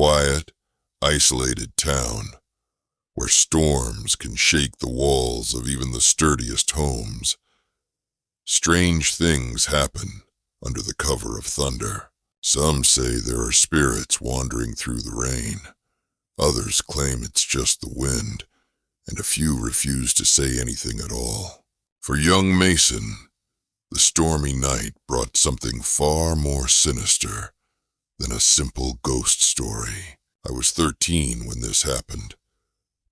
quiet, isolated town where storms can shake the walls of even the sturdiest homes. Strange things happen under the cover of thunder. Some say there are spirits wandering through the rain. Others claim it's just the wind, and a few refuse to say anything at all. For young Mason, the stormy night brought something far more sinister than a simple ghost story. I was 13 when this happened,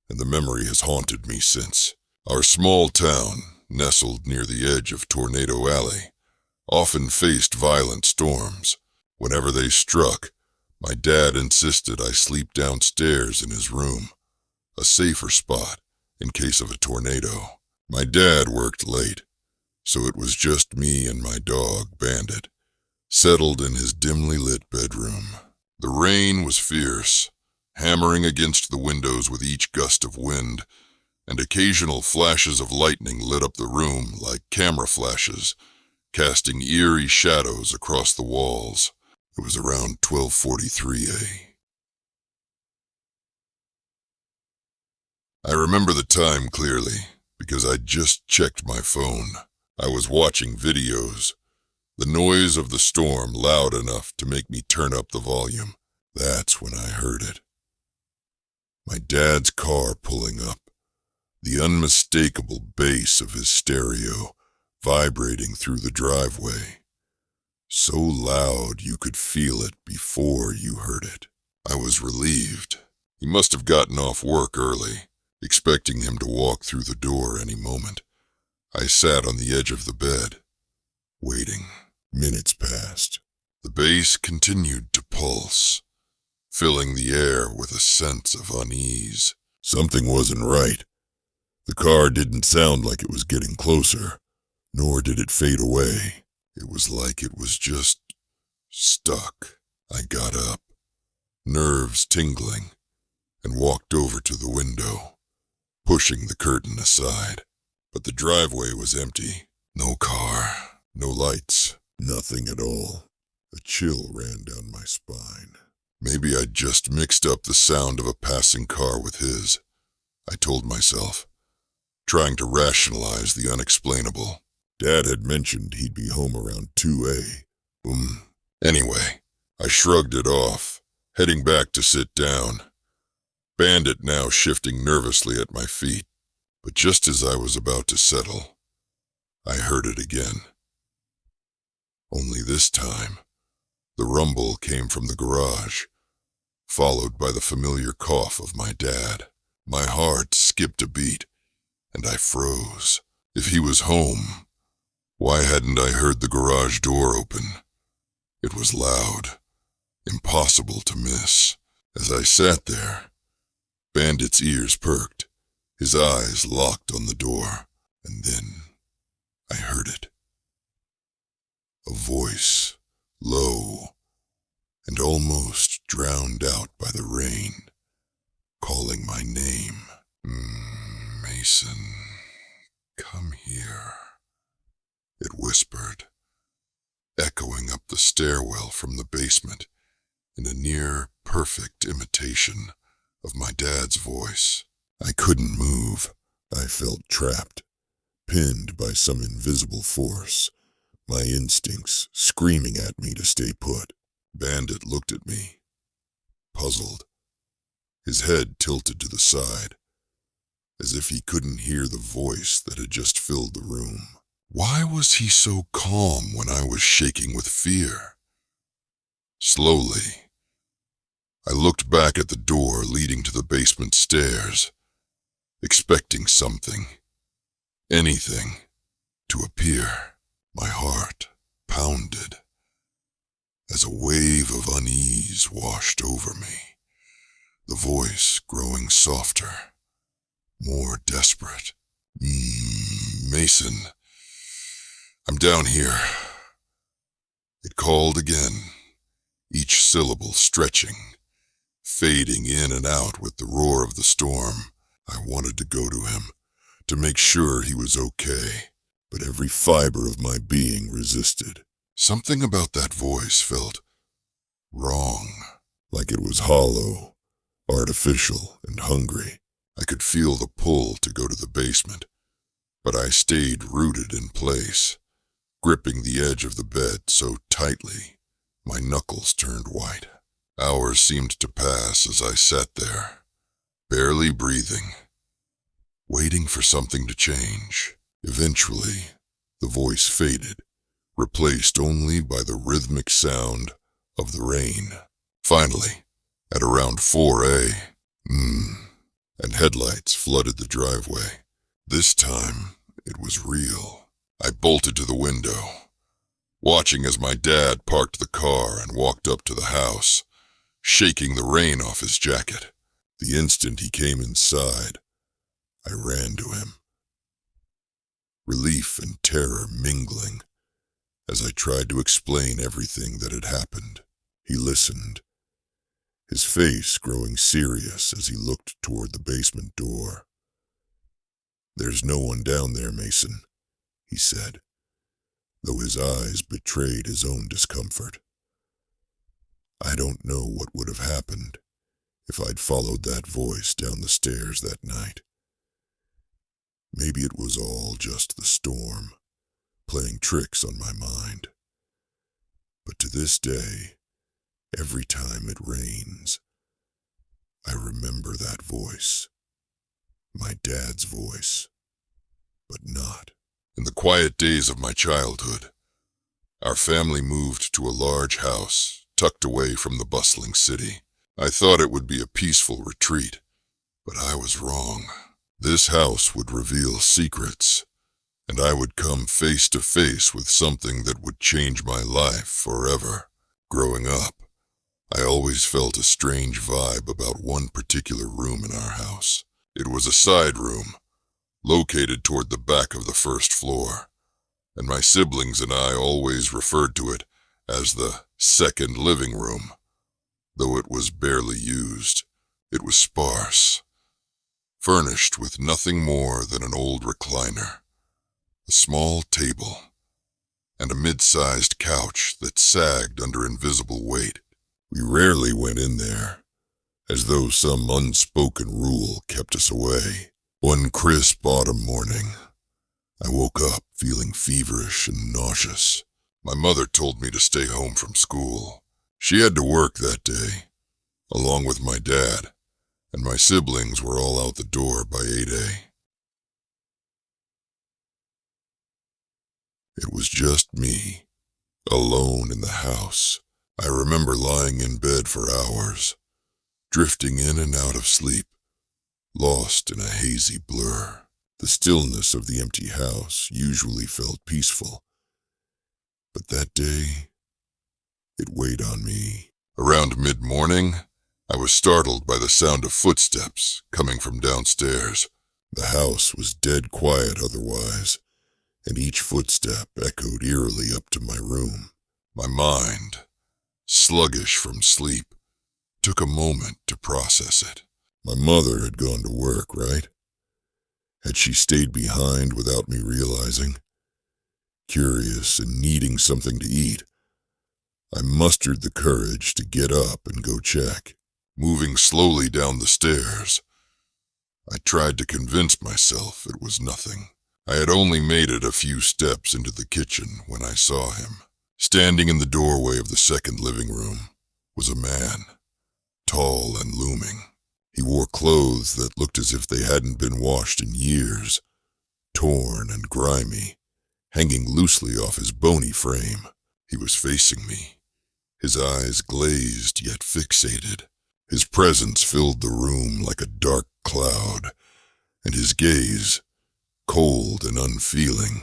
and the memory has haunted me since. Our small town, nestled near the edge of Tornado Alley, often faced violent storms. Whenever they struck, my dad insisted I sleep downstairs in his room, a safer spot in case of a tornado. My dad worked late, so it was just me and my dog, Bandit, settled in his dimly lit bedroom. The rain was fierce, hammering against the windows with each gust of wind, and occasional flashes of lightning lit up the room like camera flashes, casting eerie shadows across the walls. It was around 12:43 I remember the time clearly because I'd just checked my phone. I was watching videos, the noise of the storm loud enough to make me turn up the volume. That's when I heard it. My dad's car pulling up, the unmistakable bass of his stereo vibrating through the driveway. So loud you could feel it before you heard it. I was relieved. He must have gotten off work early, expecting him to walk through the door any moment. I sat on the edge of the bed, waiting. Minutes passed. The bass continued to pulse, filling the air with a sense of unease. Something wasn't right. The car didn't sound like it was getting closer, nor did it fade away. It was like it was just stuck. I got up, nerves tingling, and walked over to the window, pushing the curtain aside. But the driveway was empty. No car, no lights, nothing at all. A chill ran down my spine. Maybe I'd just mixed up the sound of a passing car with his, I told myself, trying to rationalize the unexplainable. Dad had mentioned he'd be home around 2 Anyway, I shrugged it off, heading back to sit down. Bandit now shifting nervously at my feet. But just as I was about to settle, I heard it again. Only this time, the rumble came from the garage, followed by the familiar cough of my dad. My heart skipped a beat, and I froze. If he was home, why hadn't I heard the garage door open? It was loud, impossible to miss. As I sat there, Bandit's ears perked, his eyes locked on the door, and then I heard it. A voice, low and almost drowned out by the rain, calling my name. Mason, come here, it whispered, echoing up the stairwell from the basement in a near-perfect imitation of my dad's voice. I couldn't move. I felt trapped, pinned by some invisible force, my instincts screaming at me to stay put. Bandit looked at me, puzzled, his head tilted to the side, as if he couldn't hear the voice that had just filled the room. Why was he so calm when I was shaking with fear? Slowly, I looked back at the door leading to the basement stairs, expecting something, anything, to appear. My heart pounded as a wave of unease washed over me, the voice growing softer, more desperate. Mason, I'm down here. It called again, each syllable stretching, fading in and out with the roar of the storm. I wanted to go to him, to make sure he was okay, but every fiber of my being resisted. Something about that voice felt wrong. like it was hollow, artificial, and hungry. I could feel the pull to go to the basement, but I stayed rooted in place, gripping the edge of the bed so tightly my knuckles turned white. Hours seemed to pass as I sat there, barely breathing, waiting for something to change. Eventually, the voice faded, replaced only by the rhythmic sound of the rain. Finally, at around 4 and headlights flooded the driveway. This time, it was real. I bolted to the window, watching as my dad parked the car and walked up to the house, shaking the rain off his jacket. The instant he came inside, I ran to him, relief and terror mingling as I tried to explain everything that had happened. He listened, his face growing serious as he looked toward the basement door. "There's no one down there, Mason," he said, though his eyes betrayed his own discomfort. I don't know what would have happened if I'd followed that voice down the stairs that night. Maybe it was all just the storm, playing tricks on my mind. But to this day, every time it rains, I remember that voice. My dad's voice, but not. In the quiet days of my childhood, our family moved to a large house tucked away from the bustling city. I thought it would be a peaceful retreat, but I was wrong. This house would reveal secrets, and I would come face to face with something that would change my life forever. Growing up, I always felt a strange vibe about one particular room in our house. It was a side room, located toward the back of the first floor, and my siblings and I always referred to it as the second living room. Though it was barely used, it was sparse, furnished with nothing more than an old recliner, a small table, and a mid-sized couch that sagged under invisible weight. We rarely went in there, as though some unspoken rule kept us away. One crisp autumn morning, I woke up feeling feverish and nauseous. My mother told me to stay home from school. She had to work that day, along with my dad, and my siblings were all out the door by 8 It was just me, alone in the house. I remember lying in bed for hours, drifting in and out of sleep, lost in a hazy blur. The stillness of the empty house usually felt peaceful, but that day, it weighed on me. Around mid-morning, I was startled by the sound of footsteps coming from downstairs. The house was dead quiet otherwise, and each footstep echoed eerily up to my room. My mind, sluggish from sleep, took a moment to process it. My mother had gone to work, right? Had she stayed behind without me realizing? Curious and needing something to eat, I mustered the courage to get up and go check. Moving slowly down the stairs, I tried to convince myself it was nothing. I had only made it a few steps into the kitchen when I saw him. Standing in the doorway of the second living room was a man, tall and looming. He wore clothes that looked as if they hadn't been washed in years, torn and grimy, hanging loosely off his bony frame. He was facing me, his eyes glazed yet fixated. His presence filled the room like a dark cloud, and his gaze, cold and unfeeling,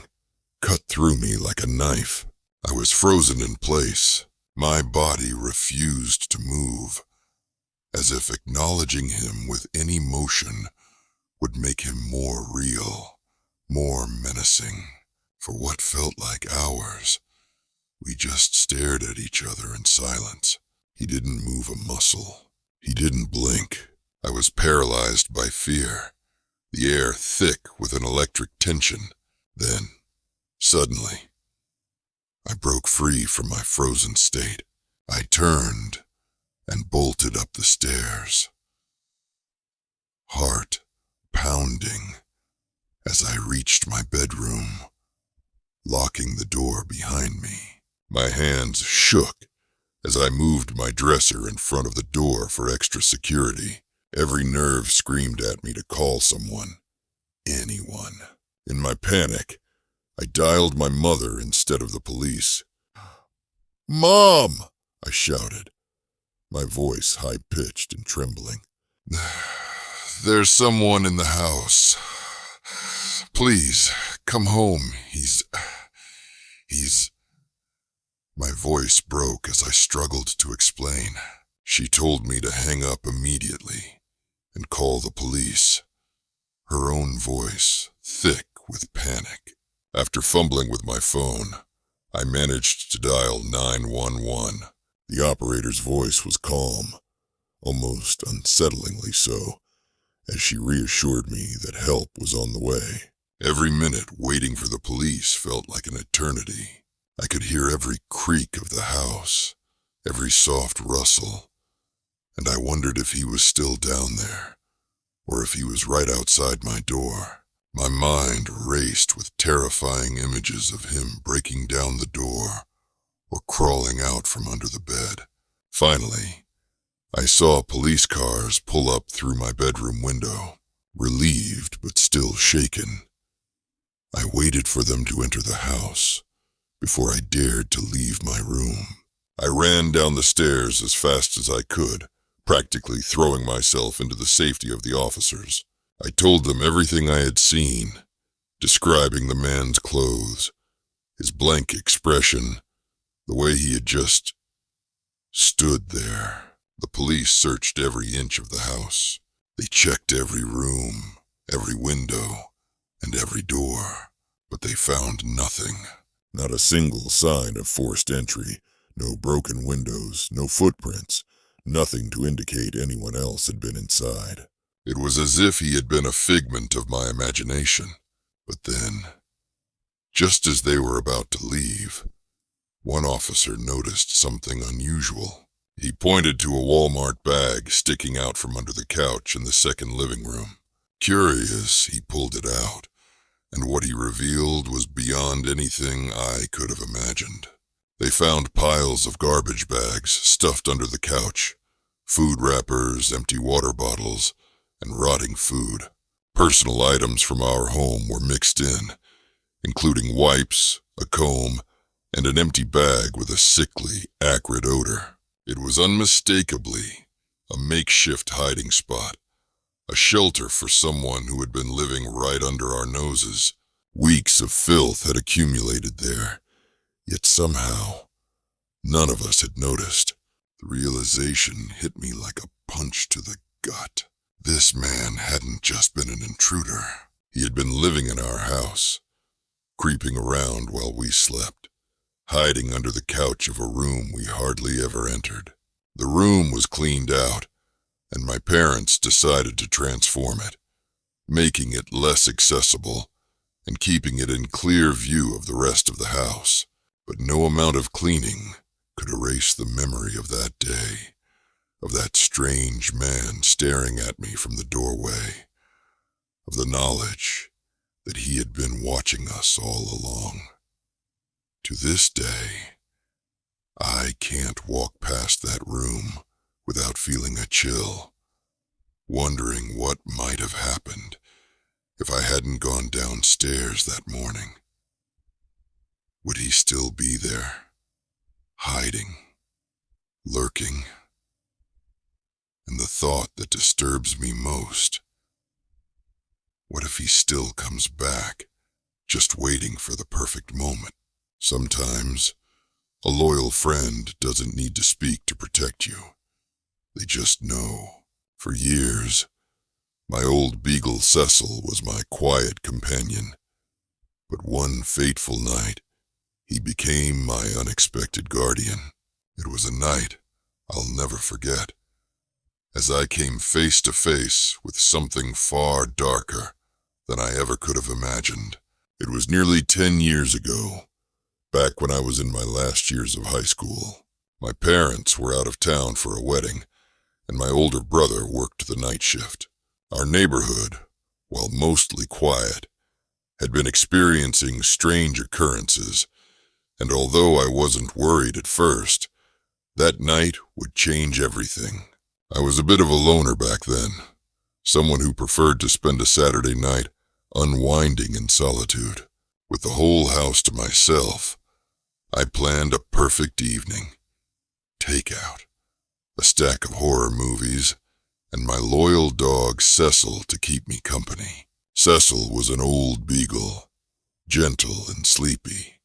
cut through me like a knife. I was frozen in place. My body refused to move, as if acknowledging him with any motion would make him more real, more menacing. For what felt like hours, we just stared at each other in silence. He didn't move a muscle. He didn't blink. I was paralyzed by fear, the air thick with an electric tension. Then, suddenly, I broke free from my frozen state. I turned and bolted up the stairs, heart pounding as I reached my bedroom, locking the door behind me. My hands shook as I moved my dresser in front of the door for extra security. Every nerve screamed at me to call someone, anyone. In my panic, I dialed my mother instead of the police. "Mom!" I shouted, my voice high-pitched and trembling. "There's someone in the house. Please, come home. He's... My voice broke as I struggled to explain. She told me to hang up immediately and call the police. Her own voice, thick with panic. After fumbling with my phone, I managed to dial 911. The operator's voice was calm, almost unsettlingly so, as she reassured me that help was on the way. Every minute waiting for the police felt like an eternity. I could hear every creak of the house, every soft rustle, and I wondered if he was still down there, or if he was right outside my door. My mind raced with terrifying images of him breaking down the door or crawling out from under the bed. Finally, I saw police cars pull up through my bedroom window, relieved but still shaken. I waited for them to enter the house before I dared to leave my room. I ran down the stairs as fast as I could, practically throwing myself into the safety of the officers. I told them everything I had seen, describing the man's clothes, his blank expression, the way he had just stood there. The police searched every inch of the house. They checked every room, every window, and every door, but they found nothing. Not a single sign of forced entry, no broken windows, no footprints, nothing to indicate anyone else had been inside. It was as if he had been a figment of my imagination. But then, just as they were about to leave, one officer noticed something unusual. He pointed to a Walmart bag sticking out from under the couch in the second living room. Curious, he pulled it out, and what he revealed was beyond anything I could have imagined. They found piles of garbage bags stuffed under the couch, food wrappers, empty water bottles, and rotting food. Personal items from our home were mixed in, including wipes, a comb, and an empty bag with a sickly, acrid odor. It was unmistakably a makeshift hiding spot, a shelter for someone who had been living right under our noses. Weeks of filth had accumulated there, yet somehow none of us had noticed. The realization hit me like a punch to the gut. This man hadn't just been an intruder. He had been living in our house, creeping around while we slept, hiding under the couch of a room we hardly ever entered. The room was cleaned out, and my parents decided to transform it, making it less accessible and keeping it in clear view of the rest of the house. But no amount of cleaning could erase the memory of that day, of that strange man staring at me from the doorway, of the knowledge that he had been watching us all along. To this day, I can't walk past that room without feeling a chill, wondering what might have happened if I hadn't gone downstairs that morning. Would he still be there, hiding, lurking? And the thought that disturbs me most, what if he still comes back, just waiting for the perfect moment? Sometimes, a loyal friend doesn't need to speak to protect you. They just know. For years, my old beagle Cecil was my quiet companion. But one fateful night, he became my unexpected guardian. It was a night I'll never forget, as I came face to face with something far darker than I ever could have imagined. It was nearly 10 years ago, back when I was in my last years of high school. My parents were out of town for a wedding, and my older brother worked the night shift. Our neighborhood, while mostly quiet, had been experiencing strange occurrences, and although I wasn't worried at first, that night would change everything. I was a bit of a loner back then, someone who preferred to spend a Saturday night unwinding in solitude. With the whole house to myself, I planned a perfect evening. Takeout, a stack of horror movies, and my loyal dog Cecil to keep me company. Cecil was an old beagle, gentle and sleepy,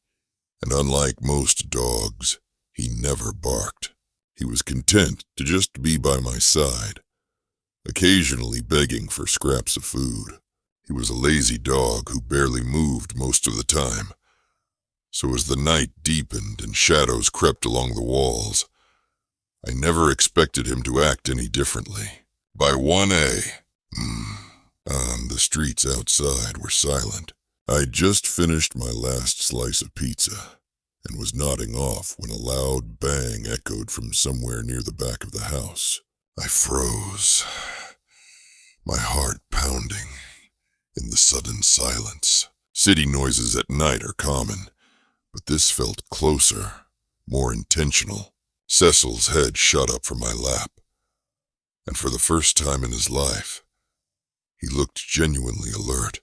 and unlike most dogs, he never barked. He was content to just be by my side, occasionally begging for scraps of food. He was a lazy dog who barely moved most of the time, so as the night deepened and shadows crept along the walls, I never expected him to act any differently. By 1 a.m., the streets outside were silent. I'd just finished my last slice of pizza and was nodding off when a loud bang echoed from somewhere near the back of the house. I froze, my heart pounding in the sudden silence. City noises at night are common, but this felt closer, more intentional. Cecil's head shot up from my lap, and for the first time in his life, he looked genuinely alert,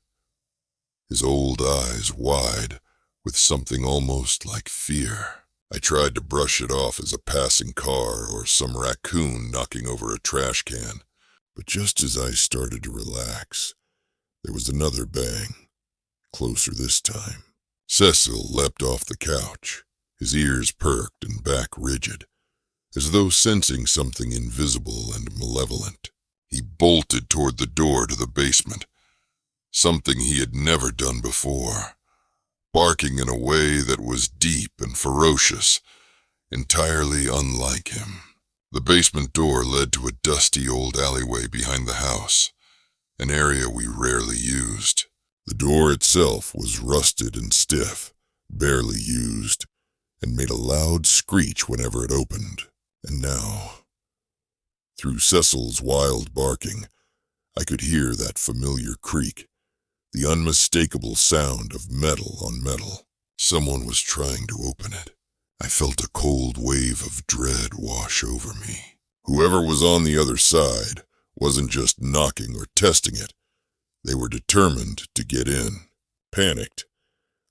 his old eyes wide with something almost like fear. I tried to brush it off as a passing car or some raccoon knocking over a trash can, but just as I started to relax, there was another bang, closer this time. Cecil leapt off the couch, his ears perked and back rigid, as though sensing something invisible and malevolent. He bolted toward the door to the basement, something he had never done before, barking in a way that was deep and ferocious, entirely unlike him. The basement door led to a dusty old alleyway behind the house, an area we rarely used. The door itself was rusted and stiff, barely used, and made a loud screech whenever it opened. And now, through Cecil's wild barking, I could hear that familiar creak, the unmistakable sound of metal on metal. Someone was trying to open it. I felt a cold wave of dread wash over me. Whoever was on the other side wasn't just knocking or testing it. They were determined to get in. Panicked,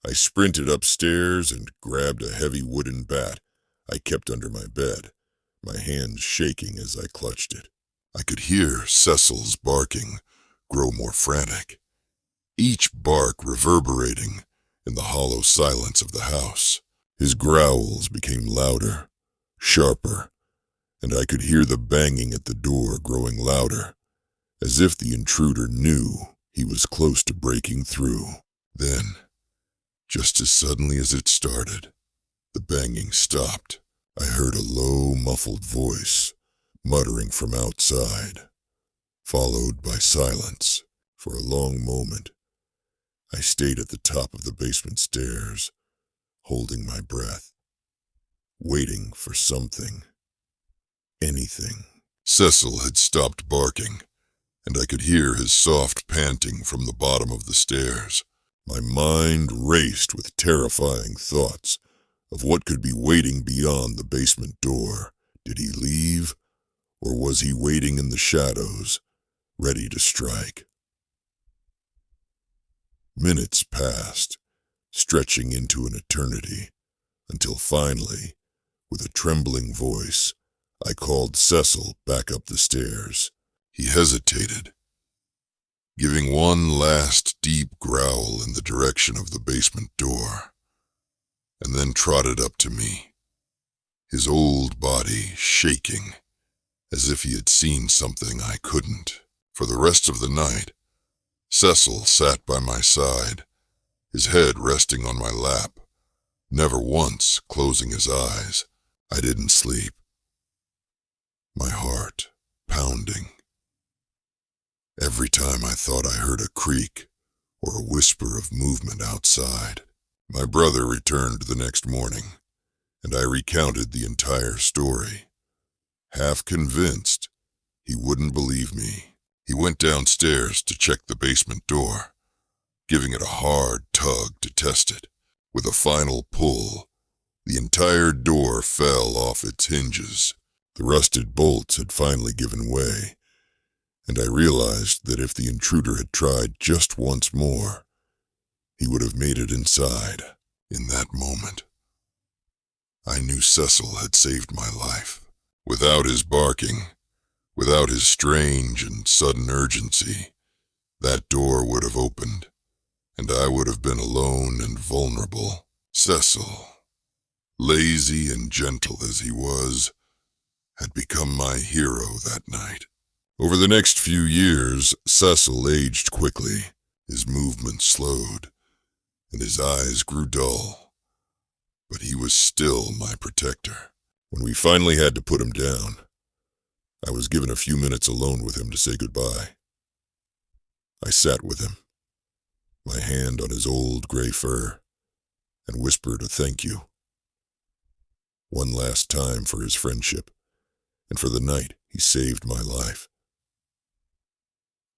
I sprinted upstairs and grabbed a heavy wooden bat I kept under my bed, my hands shaking as I clutched it. I could hear Cecil's barking grow more frantic, each bark reverberating in the hollow silence of the house. His growls became louder, sharper, and I could hear the banging at the door growing louder, as if the intruder knew he was close to breaking through. Then, just as suddenly as it started, the banging stopped. I heard a low, muffled voice muttering from outside, followed by silence. For a long moment, I stayed at the top of the basement stairs, holding my breath, waiting for something, anything. Cecil had stopped barking, and I could hear his soft panting from the bottom of the stairs. My mind raced with terrifying thoughts of what could be waiting beyond the basement door. Did he leave, or was he waiting in the shadows, ready to strike? Minutes passed, stretching into an eternity, until finally, with a trembling voice, I called Cecil back up the stairs. He hesitated, giving one last deep growl in the direction of the basement door, and then trotted up to me, his old body shaking, as if he had seen something I couldn't. For the rest of the night, Cecil sat by my side, his head resting on my lap, never once closing his eyes. I didn't sleep, my heart pounding. Every time I thought I heard a creak or a whisper of movement outside. My brother returned the next morning, and I recounted the entire story. Half convinced he wouldn't believe me, he went downstairs to check the basement door, giving it a hard tug to test it. With a final pull, the entire door fell off its hinges. The rusted bolts had finally given way, and I realized that if the intruder had tried just once more, he would have made it inside. In that moment, I knew Cecil had saved my life. Without his barking, without his strange and sudden urgency, that door would have opened, and I would have been alone and vulnerable. Cecil, lazy and gentle as he was, had become my hero that night. Over the next few years, Cecil aged quickly. His movements slowed, and his eyes grew dull. But he was still my protector. When we finally had to put him down, I was given a few minutes alone with him to say goodbye. I sat with him, my hand on his old gray fur, and whispered a thank you. One last time for his friendship, and for the night he saved my life.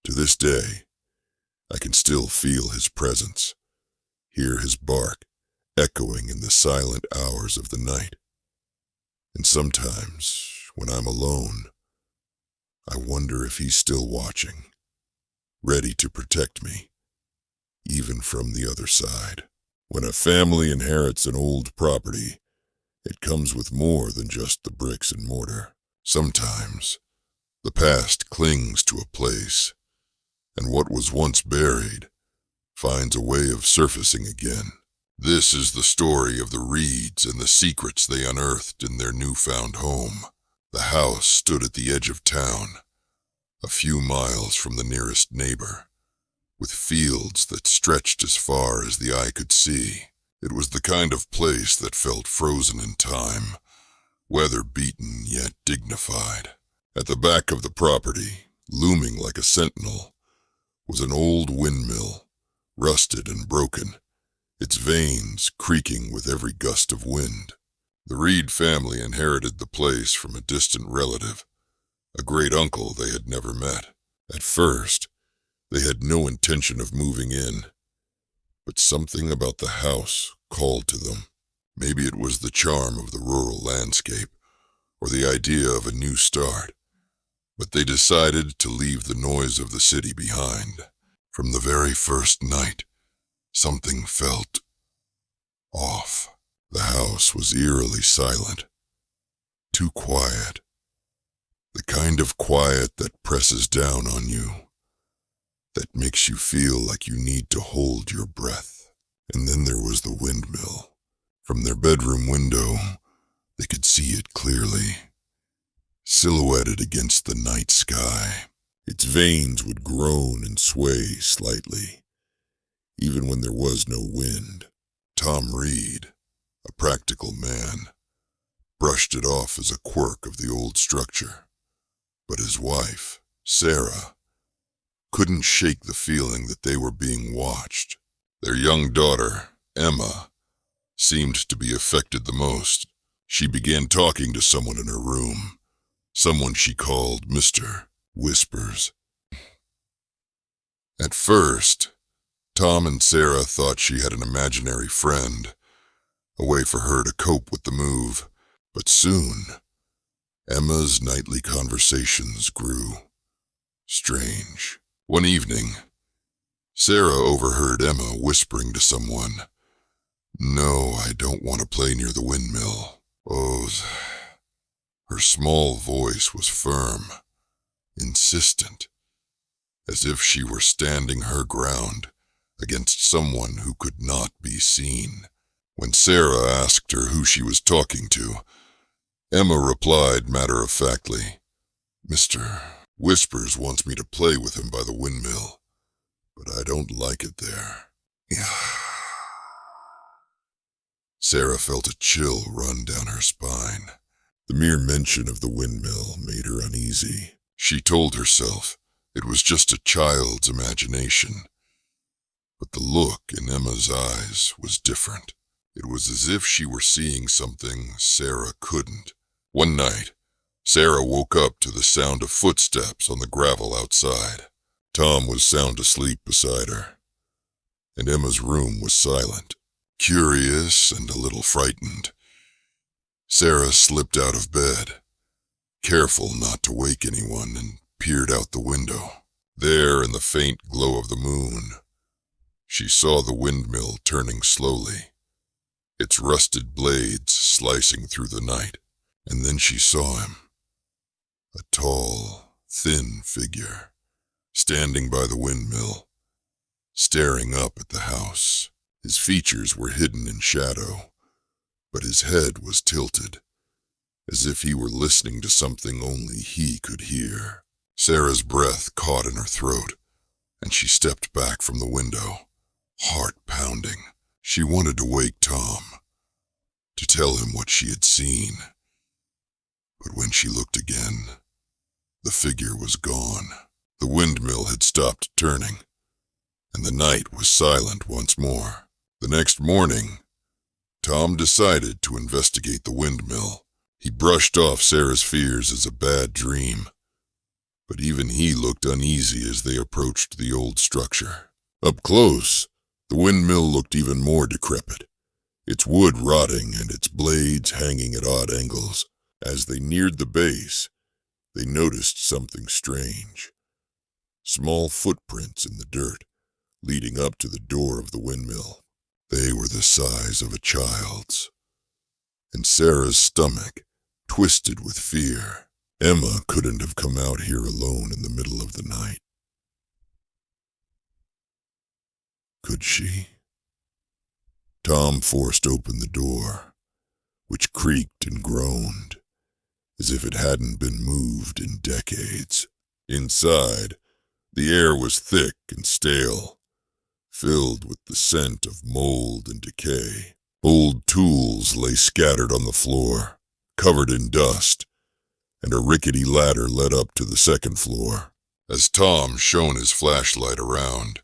To this day, I can still feel his presence, hear his bark echoing in the silent hours of the night. And sometimes, when I'm alone, I wonder if he's still watching, ready to protect me, even from the other side. When a family inherits an old property, it comes with more than just the bricks and mortar. Sometimes, the past clings to a place, and what was once buried finds a way of surfacing again. This is the story of the Reeds and the secrets they unearthed in their newfound home. The house stood at the edge of town, a few miles from the nearest neighbor, with fields that stretched as far as the eye could see. It was the kind of place that felt frozen in time, weather-beaten yet dignified. At the back of the property, looming like a sentinel, was an old windmill, rusted and broken, its vanes creaking with every gust of wind. The Reed family inherited the place from a distant relative, a great uncle they had never met. At first, they had no intention of moving in, but something about the house called to them. Maybe it was the charm of the rural landscape, or the idea of a new start, but they decided to leave the noise of the city behind. From the very first night, something felt off. The house was eerily silent, too quiet, the kind of quiet that presses down on you, that makes you feel like you need to hold your breath. And then there was the windmill. From their bedroom window, they could see it clearly, silhouetted against the night sky. Its vanes would groan and sway slightly, even when there was no wind. Tom Reed, a practical man, brushed it off as a quirk of the old structure. But his wife, Sarah, couldn't shake the feeling that they were being watched. Their young daughter, Emma, seemed to be affected the most. She began talking to someone in her room, someone she called Mr. Whispers. At first, Tom and Sarah thought she had an imaginary friend, a way for her to cope with the move. But soon, Emma's nightly conversations grew strange. One evening, Sarah overheard Emma whispering to someone, "No, I don't want to play near the windmill." Oh, her small voice was firm, insistent, as if she were standing her ground against someone who could not be seen. When Sarah asked her who she was talking to, Emma replied matter-of-factly, "Mr. Whispers wants me to play with him by the windmill, but I don't like it there." Sarah felt a chill run down her spine. The mere mention of the windmill made her uneasy. She told herself it was just a child's imagination, but the look in Emma's eyes was different. It was as if she were seeing something Sarah couldn't. One night, Sarah woke up to the sound of footsteps on the gravel outside. Tom was sound asleep beside her, and Emma's room was silent. Curious and a little frightened, Sarah slipped out of bed, careful not to wake anyone, and peered out the window. There, in the faint glow of the moon, she saw the windmill turning slowly, its rusted blades slicing through the night. And then she saw him, a tall, thin figure, standing by the windmill, staring up at the house. His features were hidden in shadow, but his head was tilted, as if he were listening to something only he could hear. Sarah's breath caught in her throat, and she stepped back from the window, heart pounding. She wanted to wake Tom, to tell him what she had seen. But when she looked again, the figure was gone. The windmill had stopped turning, and the night was silent once more. The next morning, Tom decided to investigate the windmill. He brushed off Sarah's fears as a bad dream, but even he looked uneasy as they approached the old structure. Up close, the windmill looked even more decrepit, its wood rotting and its blades hanging at odd angles. As they neared the base, they noticed something strange. Small footprints in the dirt, leading up to the door of the windmill. They were the size of a child's, and Sarah's stomach twisted with fear. Emma couldn't have come out here alone in the middle of the night. Could she? Tom forced open the door, which creaked and groaned, as if it hadn't been moved in decades. Inside, the air was thick and stale, filled with the scent of mold and decay. Old tools lay scattered on the floor, covered in dust, and a rickety ladder led up to the second floor. As Tom shone his flashlight around,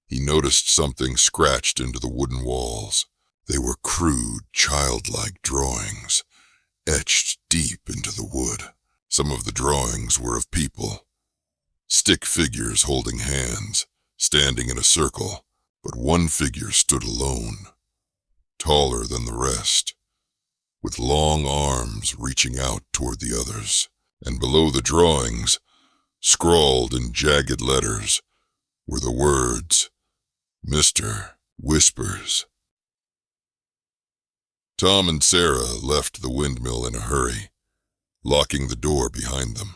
he noticed something scratched into the wooden walls. They were crude, childlike drawings, etched deep into the wood. Some of the drawings were of people, stick figures holding hands, standing in a circle, but one figure stood alone, taller than the rest, with long arms reaching out toward the others. And below the drawings, scrawled in jagged letters, were the words, Mr. Whispers. Tom and Sarah left the windmill in a hurry, locking the door behind them.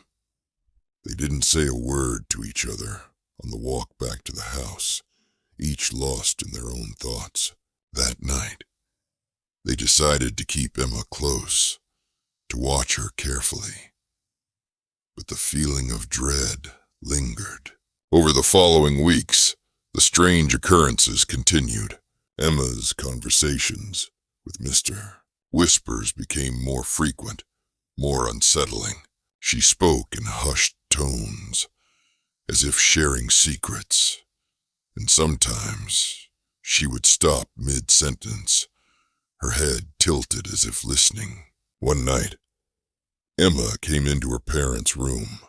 They didn't say a word to each other on the walk back to the house, each lost in their own thoughts. That night, they decided to keep Emma close, to watch her carefully. But the feeling of dread lingered. Over the following weeks, the strange occurrences continued. Emma's conversations with Mr. Whispers became more frequent, more unsettling. She spoke in hushed tones, as if sharing secrets, and sometimes she would stop mid-sentence, her head tilted as if listening. One night, Emma came into her parents' room,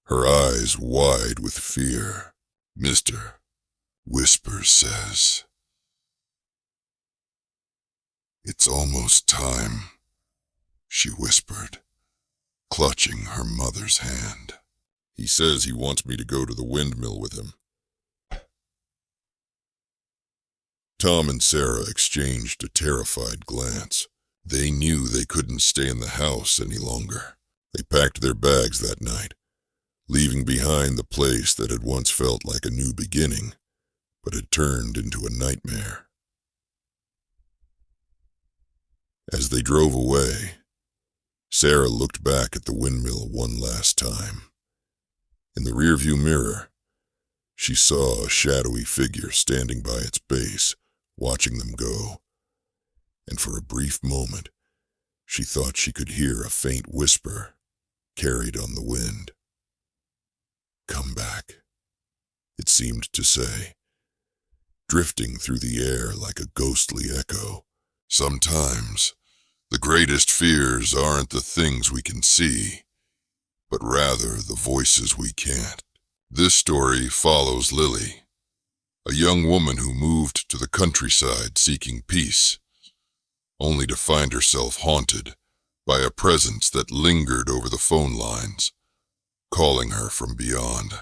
her eyes wide with fear. Mr. Whispers says, "It's almost time," she whispered, clutching her mother's hand. "He says he wants me to go to the windmill with him." Tom and Sarah exchanged a terrified glance. They knew they couldn't stay in the house any longer. They packed their bags that night, leaving behind the place that had once felt like a new beginning, but had turned into a nightmare. As they drove away, Sarah looked back at the windmill one last time. In the rearview mirror, she saw a shadowy figure standing by its base, watching them go, and for a brief moment, she thought she could hear a faint whisper carried on the wind. "Come back," it seemed to say, drifting through the air like a ghostly echo. Sometimes, the greatest fears aren't the things we can see, but rather the voices we can't. This story follows Lily, a young woman who moved to the countryside seeking peace, only to find herself haunted by a presence that lingered over the phone lines, calling her from beyond.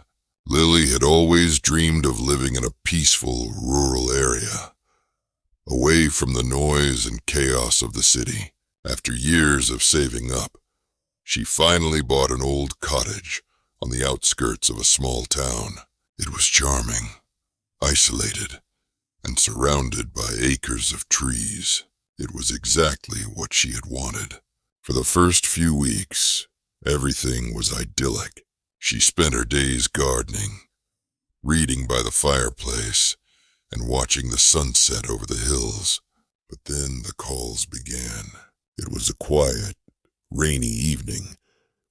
Lily had always dreamed of living in a peaceful rural area, away from the noise and chaos of the city. After years of saving up, she finally bought an old cottage on the outskirts of a small town. It was charming, isolated, and surrounded by acres of trees. It was exactly what she had wanted. For the first few weeks, everything was idyllic. She spent her days gardening, reading by the fireplace, and watching the sunset over the hills. But then the calls began. It was a quiet, rainy evening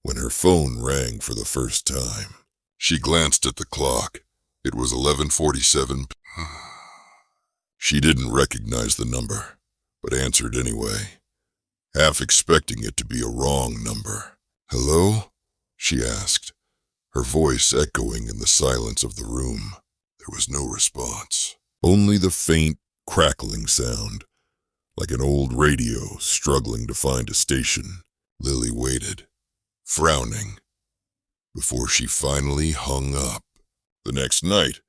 when her phone rang for the first time. She glanced at the clock. It was 11:47 p.m. She didn't recognize the number, but answered anyway, half expecting it to be a wrong number. "Hello?" she asked, her voice echoing in the silence of the room. There was no response, only the faint, crackling sound, like an old radio struggling to find a station. Lily waited, frowning, before she finally hung up. The next night,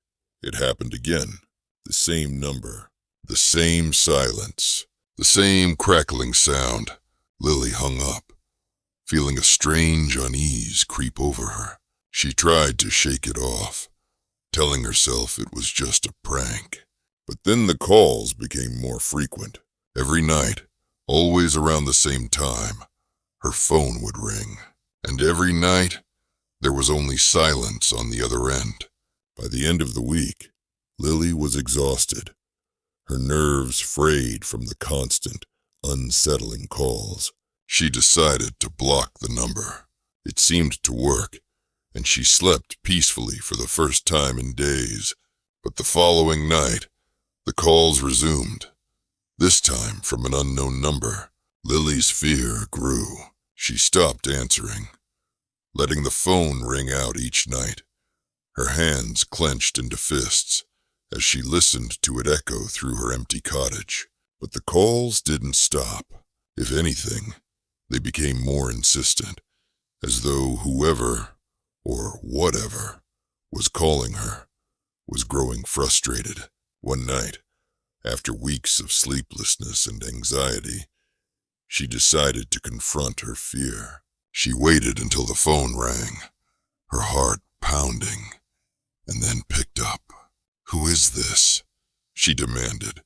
it happened again. The same number, the same silence, the same crackling sound. Lily hung up, feeling a strange unease creep over her. She tried to shake it off, telling herself it was just a prank. But then the calls became more frequent. Every night, always around the same time, her phone would ring. And every night, there was only silence on the other end. By the end of the week, Lily was exhausted, her nerves frayed from the constant, unsettling calls. She decided to block the number. It seemed to work, and she slept peacefully for the first time in days. But the following night, the calls resumed, this time from an unknown number. Lily's fear grew. She stopped answering, letting the phone ring out each night, her hands clenched into fists as she listened to it echo through her empty cottage. But the calls didn't stop. If anything, they became more insistent, as though whoever, or whatever, was calling her was growing frustrated. One night, after weeks of sleeplessness and anxiety, she decided to confront her fear. She waited until the phone rang, her heart pounding, and then picked up. "Who is this?" she demanded,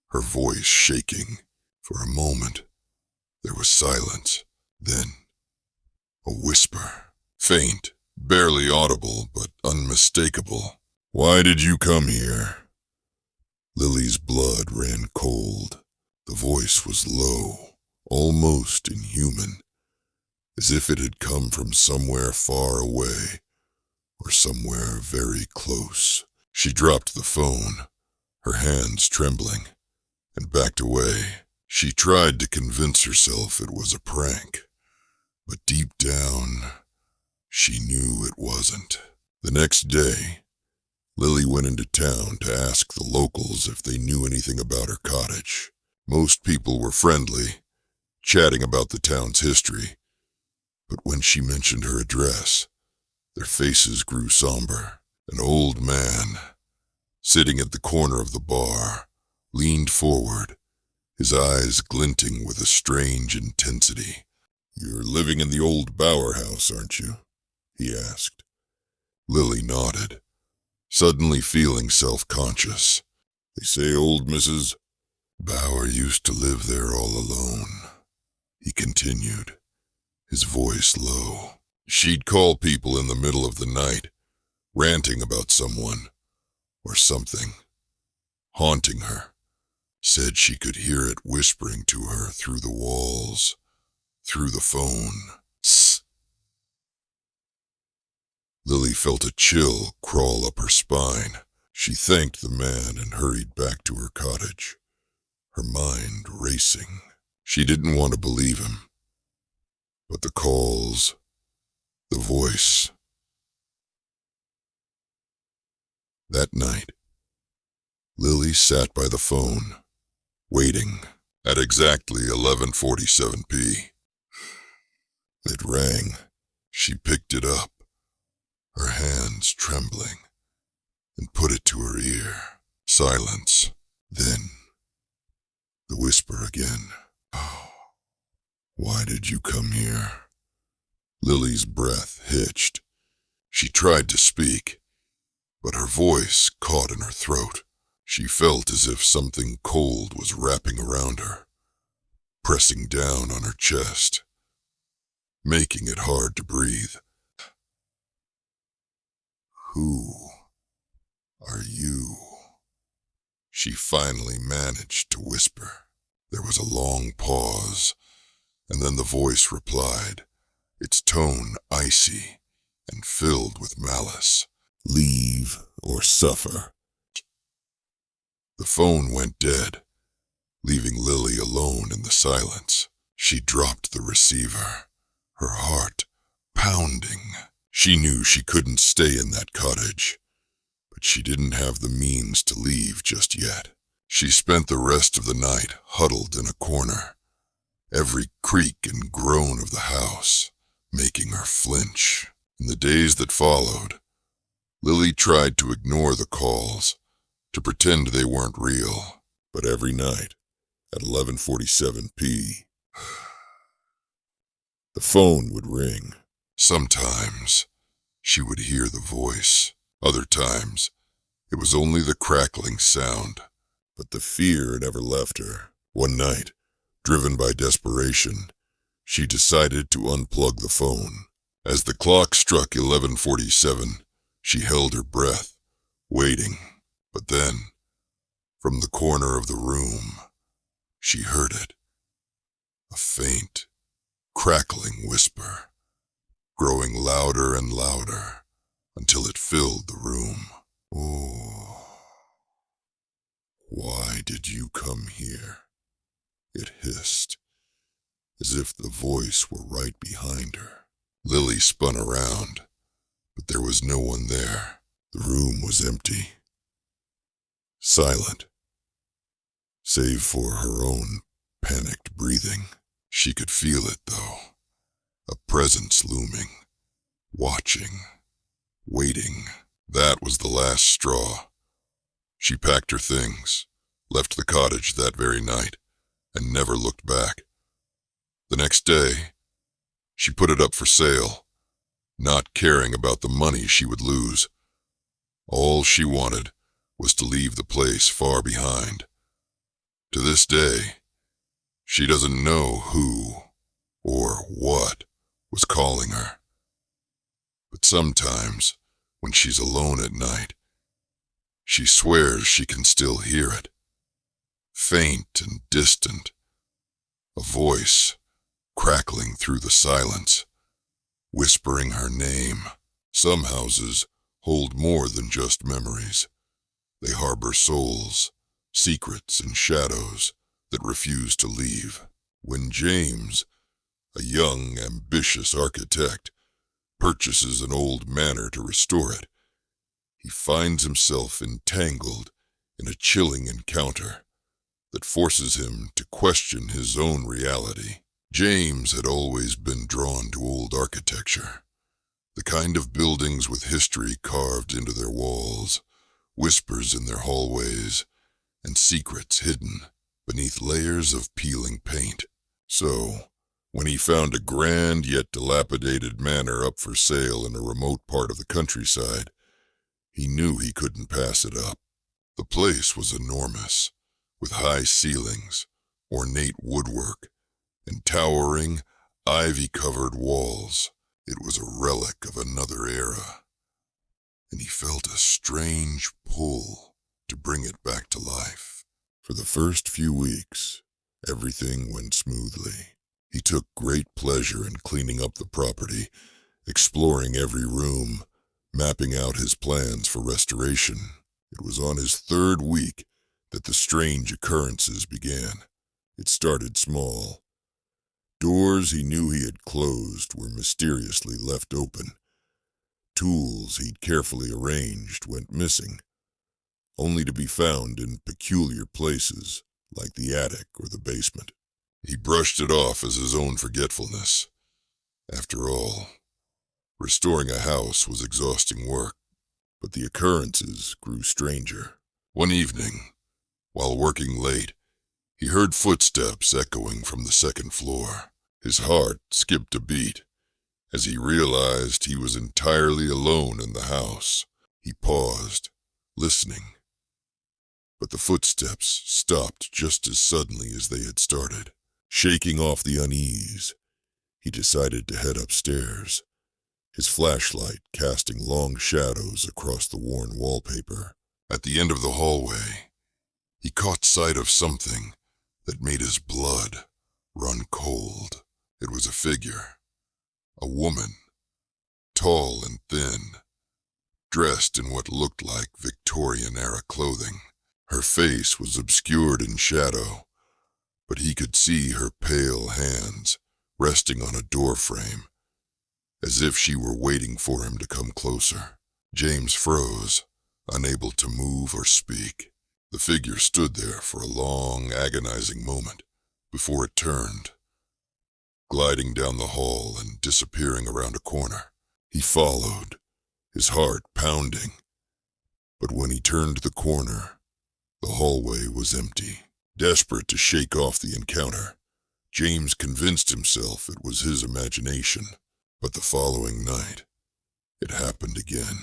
her voice shaking. For a moment, there was silence. Then, a whisper, faint, barely audible, but unmistakable. "Why did you come here?" Lily's blood ran cold. The voice was low, almost inhuman, as if it had come from somewhere far away, or somewhere very close. She dropped the phone, her hands trembling, and backed away. She tried to convince herself it was a prank, but deep down, she knew it wasn't. The next day, Lily went into town to ask the locals if they knew anything about her cottage. Most people were friendly, chatting about the town's history, but when she mentioned her address, their faces grew somber. An old man, sitting at the corner of the bar, leaned forward, his eyes glinting with a strange intensity. "You're living in the old Bower house, aren't you?" he asked. Lily nodded, suddenly feeling self-conscious. "They say old Mrs. Bower used to live there all alone," he continued, his voice low. "She'd call people in the middle of the night, ranting about someone or something, haunting her. Said she could hear it whispering to her through the walls, through the phone. Tss." Lily felt a chill crawl up her spine. She thanked the man and hurried back to her cottage, her mind racing. She didn't want to believe him. But the calls, the voice. That night, Lily sat by the phone, waiting at exactly 11:47 p. It rang. She picked it up, her hands trembling, and put it to her ear. Silence. Then, the whisper again. "Oh, why did you come here?" Lily's breath hitched. She tried to speak, but her voice caught in her throat. She felt as if something cold was wrapping around her, pressing down on her chest, making it hard to breathe. "Who are you?" she finally managed to whisper. There was a long pause, and then the voice replied, its tone icy and filled with malice. "Leave or suffer." The phone went dead, leaving Lily alone in the silence. She dropped the receiver, her heart pounding. She knew she couldn't stay in that cottage, but she didn't have the means to leave just yet. She spent the rest of the night huddled in a corner, every creak and groan of the house making her flinch. In the days that followed, Lily tried to ignore the calls, to pretend they weren't real, but every night at 11:47 p, the phone would ring. Sometimes she would hear the voice. Other times, it was only the crackling sound, but the fear never left her. One night, driven by desperation, she decided to unplug the phone. As the clock struck 11:47, she held her breath, waiting. But then, from the corner of the room, she heard it. A faint, crackling whisper, growing louder and louder until it filled the room. "Oh, why did you come here?" it hissed, as if the voice were right behind her. Lily spun around, but there was no one there. The room was empty, silent, save for her own panicked breathing. She could feel it, though, a presence looming, watching, waiting. That was the last straw. She packed her things, left the cottage that very night, and never looked back. The next day, she put it up for sale, not caring about the money she would lose. All she wanted was to leave the place far behind. To this day, she doesn't know who or what was calling her. But sometimes, when she's alone at night, she swears she can still hear it. Faint and distant, a voice crackling through the silence, whispering her name. Some houses hold more than just memories. They harbor souls, secrets and shadows that refuse to leave. When James, a young, ambitious architect, purchases an old manor to restore it, he finds himself entangled in a chilling encounter that forces him to question his own reality. James had always been drawn to old architecture, the kind of buildings with history carved into their walls, whispers in their hallways, and secrets hidden beneath layers of peeling paint. So, when he found a grand yet dilapidated manor up for sale in a remote part of the countryside, he knew he couldn't pass it up. The place was enormous, with high ceilings, ornate woodwork, and towering, ivy-covered walls. It was a relic of another era, and he felt a strange pull to bring it back to life. For the first few weeks, everything went smoothly. He took great pleasure in cleaning up the property, exploring every room, mapping out his plans for restoration. It was on his third week that the strange occurrences began. It started small. Doors he knew he had closed were mysteriously left open. Tools he'd carefully arranged went missing, only to be found in peculiar places like the attic or the basement. He brushed it off as his own forgetfulness. After all, restoring a house was exhausting work, but the occurrences grew stranger. One evening, while working late, he heard footsteps echoing from the second floor. His heart skipped a beat as he realized he was entirely alone in the house. He paused, listening, but the footsteps stopped just as suddenly as they had started. Shaking off the unease, he decided to head upstairs, his flashlight casting long shadows across the worn wallpaper. At the end of the hallway, he caught sight of something that made his blood run cold. It was a figure, a woman, tall and thin, dressed in what looked like Victorian-era clothing. Her face was obscured in shadow, but he could see her pale hands resting on a door frame, as if she were waiting for him to come closer. James froze, unable to move or speak. The figure stood there for a long, agonizing moment before it turned, gliding down the hall and disappearing around a corner. He followed, his heart pounding. But when he turned the corner, the hallway was empty. Desperate to shake off the encounter, James convinced himself it was his imagination. But the following night, it happened again.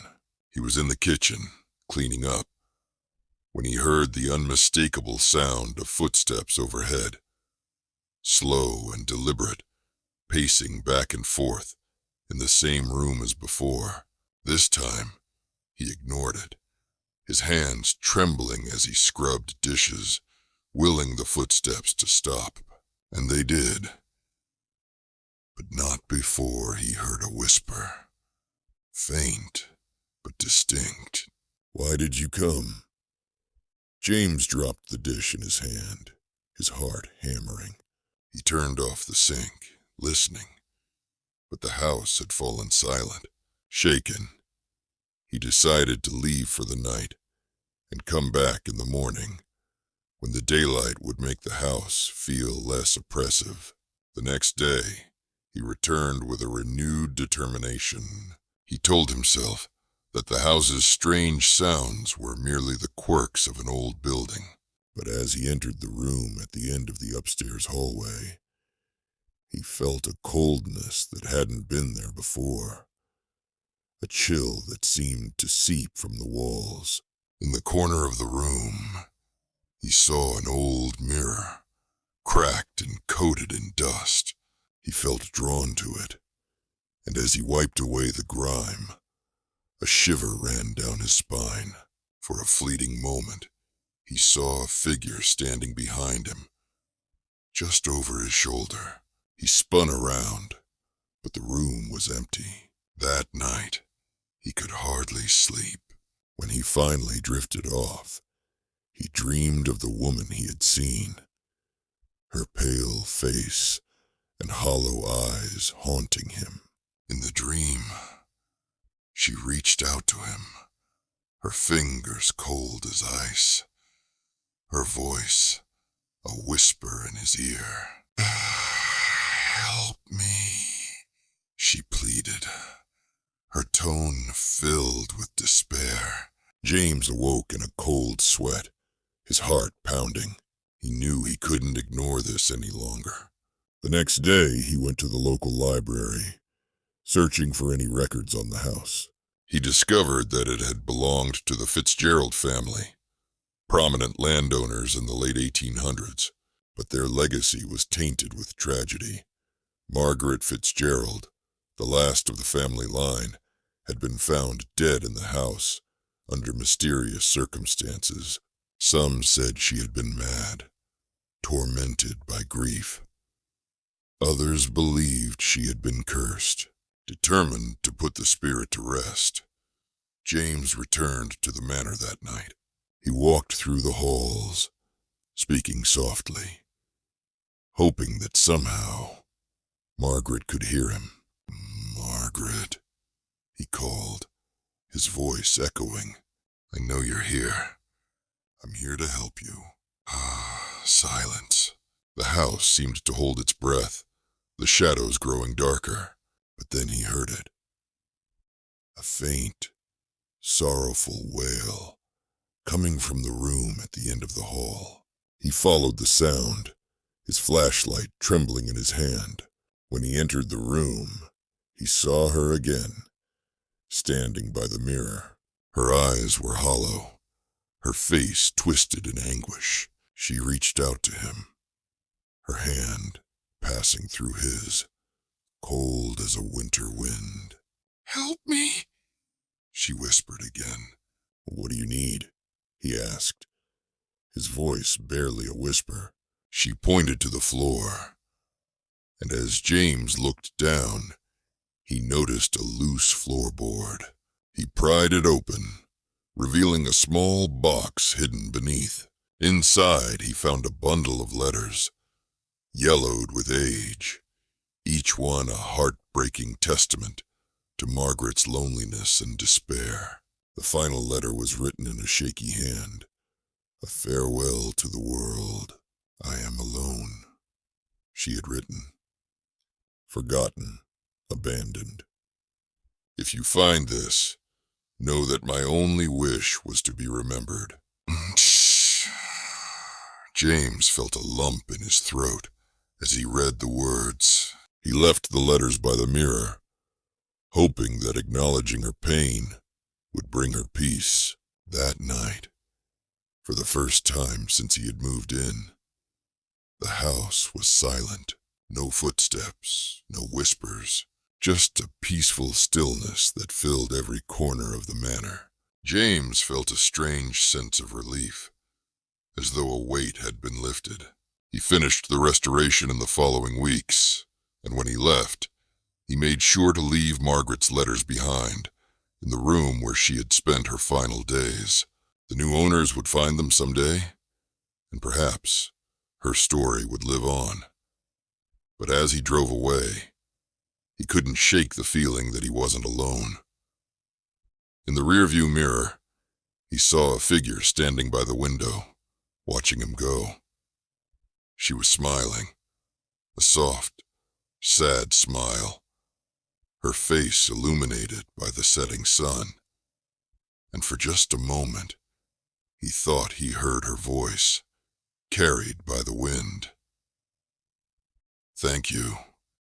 He was in the kitchen, cleaning up, when he heard the unmistakable sound of footsteps overhead. Slow and deliberate, pacing back and forth in the same room as before. This time, he ignored it, his hands trembling as he scrubbed dishes, willing the footsteps to stop. And they did. But not before he heard a whisper. Faint, but distinct. "Why did you come?" James dropped the dish in his hand, his heart hammering. He turned off the sink, listening, but the house had fallen silent. Shaken, he decided to leave for the night and come back in the morning, when the daylight would make the house feel less oppressive. The next day, he returned with a renewed determination. He told himself that the house's strange sounds were merely the quirks of an old building. But as he entered the room at the end of the upstairs hallway, he felt a coldness that hadn't been there before, a chill that seemed to seep from the walls. In the corner of the room, he saw an old mirror, cracked and coated in dust. He felt drawn to it, and as he wiped away the grime, a shiver ran down his spine. For a fleeting moment, he saw a figure standing behind him, just over his shoulder. He spun around, but the room was empty. That night, he could hardly sleep. When he finally drifted off, he dreamed of the woman he had seen, her pale face and hollow eyes haunting him. In the dream, she reached out to him, her fingers cold as ice, her voice a whisper in his ear. "Help me," she pleaded, her tone filled with despair. James awoke in a cold sweat, his heart pounding. He knew he couldn't ignore this any longer. The next day, he went to the local library, searching for any records on the house. He discovered that it had belonged to the Fitzgerald family, prominent landowners in the late 1800s, but their legacy was tainted with tragedy. Margaret Fitzgerald, the last of the family line, had been found dead in the house under mysterious circumstances. Some said she had been mad, tormented by grief. Others believed she had been cursed. Determined to put the spirit to rest, James returned to the manor that night. He walked through the halls, speaking softly, hoping that somehow Margaret could hear him. "Margaret," he called, his voice echoing. "I know you're here. I'm here to help you." Silence. The house seemed to hold its breath, the shadows growing darker. But then he heard it. A faint, sorrowful wail, coming from the room at the end of the hall. He followed the sound, his flashlight trembling in his hand. When he entered the room, he saw her again, standing by the mirror. Her eyes were hollow, her face twisted in anguish. She reached out to him, her hand passing through his, cold as a winter wind. "Help me," she whispered again. "What do you need?" he asked, his voice barely a whisper. She pointed to the floor, and as James looked down, he noticed a loose floorboard. He pried it open, revealing a small box hidden beneath. Inside, he found a bundle of letters, yellowed with age, each one a heartbreaking testament to Margaret's loneliness and despair. The final letter was written in a shaky hand. "A farewell to the world. I am alone," she had written. "Forgotten, abandoned. If you find this, know that my only wish was to be remembered." James felt a lump in his throat as he read the words. He left the letters by the mirror, hoping that acknowledging her pain would bring her peace. That night, for the first time since he had moved in, the house was silent. No footsteps, no whispers, just a peaceful stillness that filled every corner of the manor. James felt a strange sense of relief, as though a weight had been lifted. He finished the restoration in the following weeks, and when he left, he made sure to leave Margaret's letters behind, in the room where she had spent her final days. The new owners would find them someday, and perhaps her story would live on. But as he drove away, he couldn't shake the feeling that he wasn't alone. In the rearview mirror, he saw a figure standing by the window, watching him go. She was smiling, a soft, sad smile, her face illuminated by the setting sun. And for just a moment, he thought he heard her voice, carried by the wind. "Thank you,"